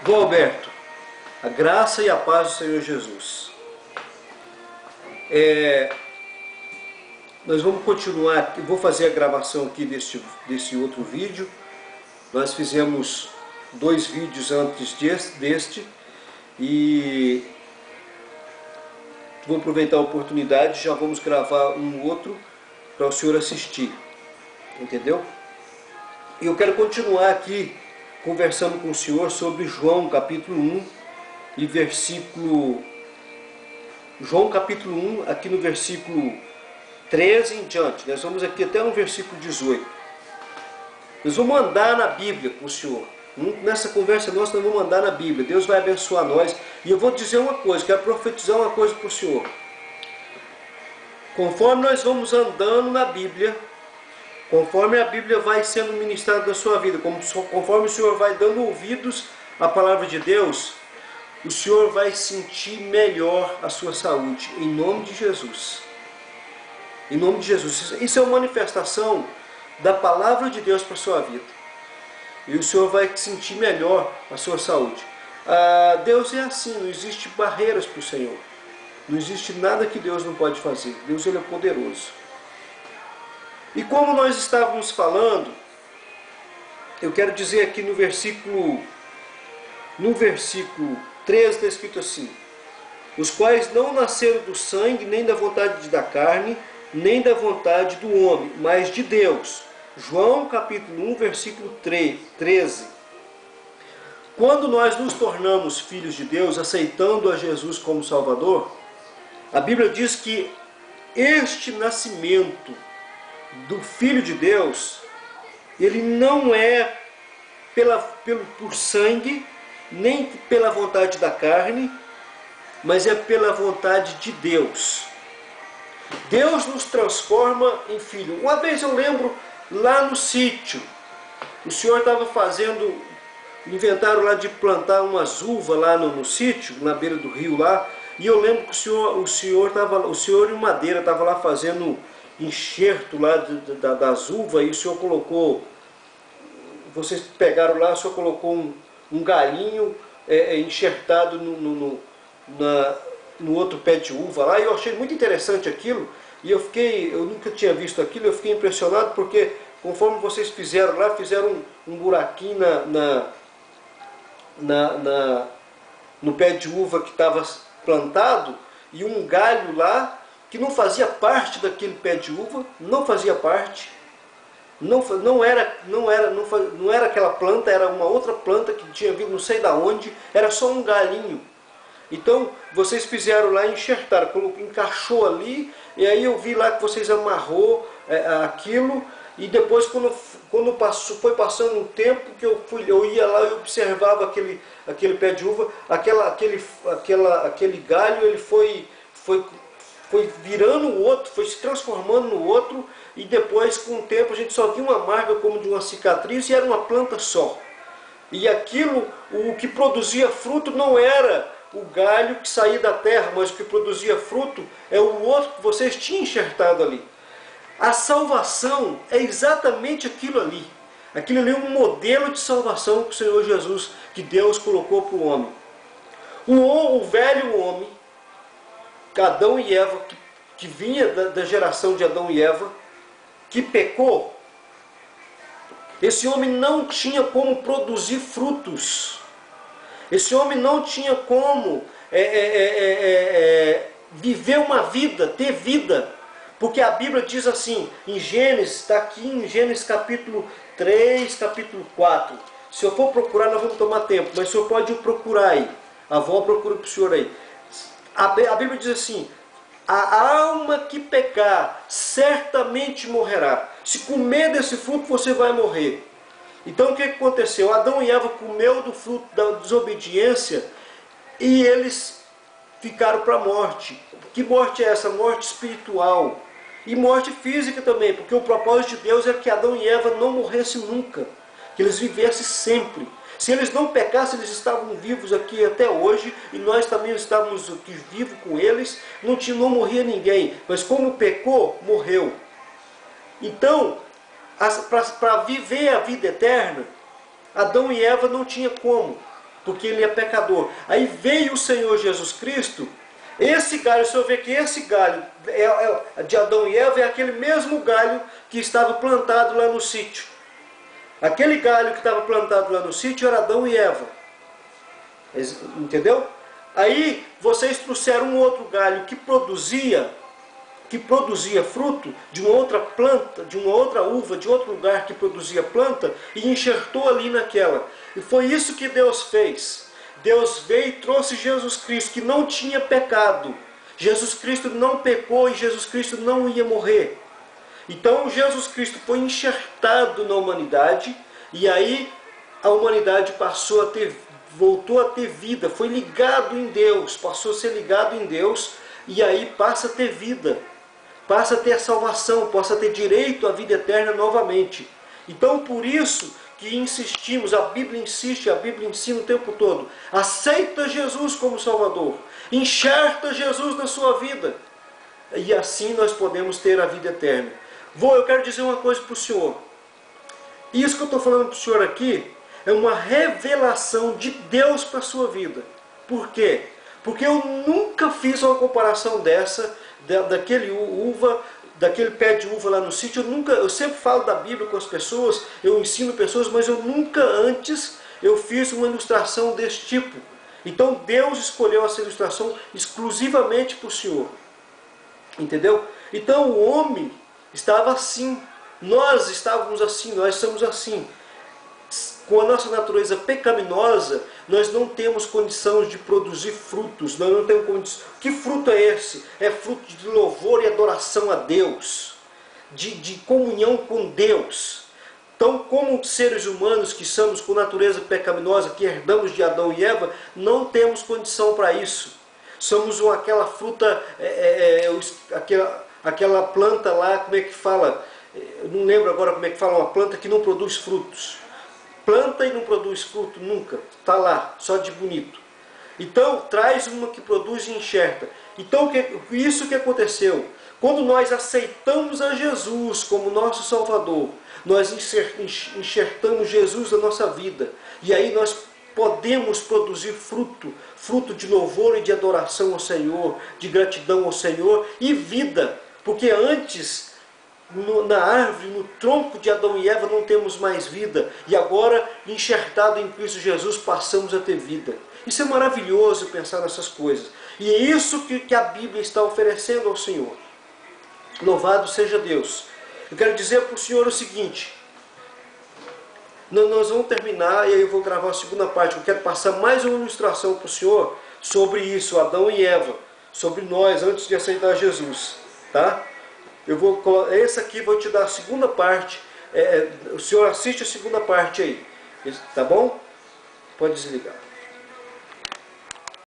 Bom, Alberto, a graça e a paz do Senhor Jesus. Nós vamos continuar, eu vou fazer a gravação aqui desse outro vídeo. Nós fizemos 2 vídeos antes deste e vou aproveitar a oportunidade, já vamos gravar um outro para o senhor assistir, entendeu? E eu quero continuar aqui conversando com o senhor sobre João capítulo 1 e versículo... João capítulo 1, aqui no versículo 13 em diante. Nós vamos aqui até no versículo 18. Nós vamos andar na Bíblia com o senhor. Nessa conversa nossa nós vamos andar na Bíblia. Deus vai abençoar nós. E eu vou dizer uma coisa, quero profetizar uma coisa para o senhor. Conforme nós vamos andando na Bíblia, conforme a Bíblia vai sendo ministrada na sua vida, conforme o senhor vai dando ouvidos à palavra de Deus, o senhor vai sentir melhor a sua saúde, em nome de Jesus. Em nome de Jesus. Isso é uma manifestação da palavra de Deus para a sua vida. E o senhor vai sentir melhor a sua saúde. Deus é assim, não existe barreiras para o Senhor. Não existe nada que Deus não pode fazer. Deus, ele é poderoso. E como nós estávamos falando, eu quero dizer aqui no versículo 13 está escrito assim: os quais não nasceram do sangue, nem da vontade da carne, nem da vontade do homem, mas de Deus. João capítulo 1, versículo 13. Quando nós nos tornamos filhos de Deus, aceitando a Jesus como Salvador, a Bíblia diz que este nascimento do Filho de Deus, ele não é por sangue, nem pela vontade da carne, mas é pela vontade de Deus. Deus nos transforma em filho. Uma vez eu lembro, lá no sítio, o senhor estava inventaram lá de plantar umas uvas lá no sítio, na beira do rio lá, e eu lembro que o senhor e o Madeira estava lá fazendo enxerto lá das uvas, e o senhor colocou, vocês pegaram lá, o senhor colocou um galinho enxertado no outro pé de uva lá, e eu achei muito interessante aquilo, e eu nunca tinha visto aquilo, eu fiquei impressionado porque conforme vocês fizeram lá, fizeram um buraquinho no pé de uva que estava plantado, e um galho lá que não fazia parte daquele pé de uva, não fazia parte, não era aquela planta, era uma outra planta que tinha vindo não sei da onde, era só um galinho. Então vocês fizeram lá, enxertaram, encaixou ali, e aí eu vi lá que vocês amarrou aquilo, e depois quando foi passando um tempo que eu ia lá e observava aquele pé de uva, aquele galho, ele foi virando o outro, foi se transformando no outro, e depois com o tempo a gente só viu uma marca como de uma cicatriz, e era uma planta só. E aquilo, o que produzia fruto não era o galho que saía da terra, mas o que produzia fruto é o outro que vocês tinham enxertado ali. A salvação é exatamente aquilo ali. Aquilo ali é um modelo de salvação que o Senhor Jesus, que Deus colocou para o homem. O velho homem, Adão e Eva, que vinha da geração de Adão e Eva, que pecou, esse homem não tinha como produzir frutos. Esse homem não tinha como viver uma vida, ter vida. Porque a Bíblia diz assim, em Gênesis, está aqui em Gênesis capítulo 3, capítulo 4. Se eu for procurar, nós vamos tomar tempo, mas o senhor pode procurar aí. A avó procura para o senhor aí. A Bíblia diz assim: a alma que pecar certamente morrerá. Se comer desse fruto, você vai morrer. Então o que aconteceu? Adão e Eva comeu do fruto da desobediência e eles ficaram para a morte. Que morte é essa? Morte espiritual. E morte física também, porque o propósito de Deus é que Adão e Eva não morressem nunca, que eles vivessem sempre. Se eles não pecassem, eles estavam vivos aqui até hoje, e nós também estávamos aqui vivos com eles, não morria ninguém, mas como pecou, morreu. Então, para viver a vida eterna, Adão e Eva não tinham como. porque ele é pecador. Aí veio o Senhor Jesus Cristo, esse galho, o senhor vê que esse galho de Adão e Eva é aquele mesmo galho que estava plantado lá no sítio. Aquele galho que estava plantado lá no sítio era Adão e Eva. Entendeu? Aí vocês trouxeram um outro galho que produzia fruto de uma outra planta, de uma outra uva, de outro lugar que produzia planta, e enxertou ali naquela. E foi isso que Deus fez. Deus veio e trouxe Jesus Cristo, que não tinha pecado. Jesus Cristo não pecou e Jesus Cristo não ia morrer. Então Jesus Cristo foi enxertado na humanidade, e aí a humanidade voltou a ter vida, foi ligado em Deus, passou a ser ligado em Deus, e aí passa a ter vida, passa a ter a salvação, passa a ter direito à vida eterna novamente. Então por isso que insistimos, a Bíblia insiste, a Bíblia ensina o tempo todo: aceita Jesus como Salvador, enxerta Jesus na sua vida, e assim nós podemos ter a vida eterna. Eu quero dizer uma coisa para o senhor. Isso que eu estou falando para o senhor aqui é uma revelação de Deus para a sua vida. Por quê? Porque eu nunca fiz uma comparação dessa, daquele pé de uva lá no sítio. Eu sempre falo da Bíblia com as pessoas, eu ensino pessoas, mas eu nunca antes eu fiz uma ilustração desse tipo. Então Deus escolheu essa ilustração exclusivamente para o senhor. Entendeu? Então o homem estava assim, nós estávamos assim, nós somos assim. Com a nossa natureza pecaminosa, nós não temos condições de produzir frutos. Nós não temos condições. Que fruto é esse? É fruto de louvor e adoração a Deus, de comunhão com Deus. Então, como seres humanos que somos com natureza pecaminosa, que herdamos de Adão e Eva, não temos condição para isso. Somos aquela fruta, aquela planta lá, como é que fala? Eu não lembro agora como é que fala, uma planta que não produz frutos. Planta e não produz fruto nunca, está lá, só de bonito. Então, traz uma que produz e enxerta. Então, isso que aconteceu. Quando nós aceitamos a Jesus como nosso Salvador, nós enxertamos Jesus na nossa vida. E aí nós podemos produzir fruto de louvor e de adoração ao Senhor, de gratidão ao Senhor e vida. Porque antes, na árvore, no tronco de Adão e Eva, não temos mais vida. E agora, enxertado em Cristo Jesus, passamos a ter vida. Isso é maravilhoso pensar nessas coisas. E é isso que a Bíblia está oferecendo ao Senhor. Louvado seja Deus. Eu quero dizer para o Senhor o seguinte: nós vamos terminar e aí eu vou gravar a segunda parte. Eu quero passar mais uma ilustração para o Senhor sobre isso, Adão e Eva, sobre nós antes de aceitar Jesus, tá? Esse aqui vou te dar a segunda parte. O senhor assiste a segunda parte aí, tá bom? Pode desligar.